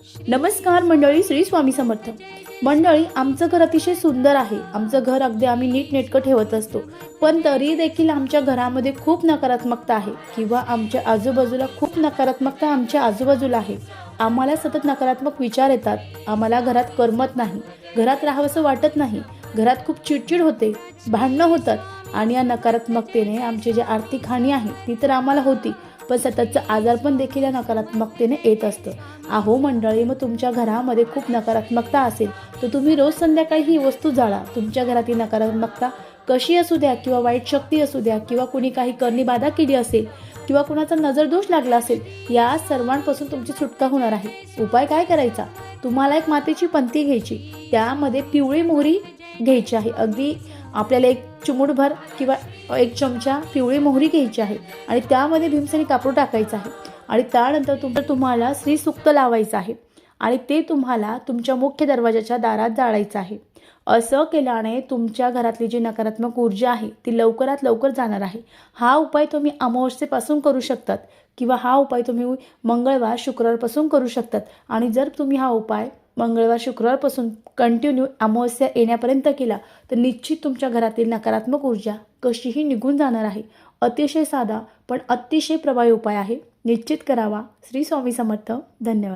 नमस्कार मंडळी, श्री स्वामी समर्थ मंडळी. आमचं घर अतिशय सुंदर आहे. आमचं घर अगदी आम्ही नीटनेटकं ठेवत असतो, पण तरी देखील आमच्या घरामध्ये खूप नकारात्मकता आहे किंवा आमच्या आजूबाजूला खूप नकारात्मकता आमच्या आजूबाजूला आहे. आम्हाला सतत नकारात्मक विचार येतात. आम्हाला घरात करमत नाही, घरात राहावंसं वाटत नाही, घरात खूप चिडचिड होते, भांडणं होतात आणि या नकारात्मकतेने आमची जी आर्थिक हानी आहे ती तर आम्हाला होती, पण सततचं आजारपण देखील या नकारात्मकतेने येत असतं. अहो मंडळी, मग तुमच्या घरामध्ये खूप नकारात्मकता असेल तर तुम्ही रोज संध्याकाळी ही वस्तू जाळा. तुमच्या घरातील नकारात्मकता कशी असू द्या किंवा वाईट शक्ती असू द्या किंवा कुणी काही करणी बाधा केली असेल किंवा कुणाचा नजरदोष लागला असेल, या सर्वांपासून तुमची सुटका होणार आहे. उपाय काय करायचा? तुम्हाला एक मातीची पंती घ्यायची, त्यामध्ये पिवळी मोहरी घ्यायची आहे. अगदी आपल्याला एक चिमूटभर किंवा एक चमचा पिवळी मोहरी घ्यायची आहे आणि त्यामध्ये भीमसेनी कापूर टाकायचं आहे आणि त्यानंतर तुम्हाला श्रीसूक्त लावायचं आहे आणि ते तुम्हाला तुमच्या मुख्य दरवाजाच्या दारात जाळायचं आहे. असं केल्याने तुमच्या घरातली जी नकारात्मक ऊर्जा आहे ती लवकरात लवकर जाणार आहे. हा उपाय तुम्ही अमावस्येपासून करू शकतात किंवा हा उपाय तुम्ही मंगळवार शुक्रवारपासून करू शकतात. आणि जर तुम्ही हा उपाय मंगळवार शुक्रवारपासून कंटिन्यू अमावस्या येण्यापर्यंत केला तर निश्चित तुमच्या घरातील नकारात्मक ऊर्जा कशीही निघून जाणार आहे. अतिशय साधा पण अतिशय प्रभावी उपाय आहे. निश्चित करावा. श्री स्वामी समर्थ. धन्यवाद.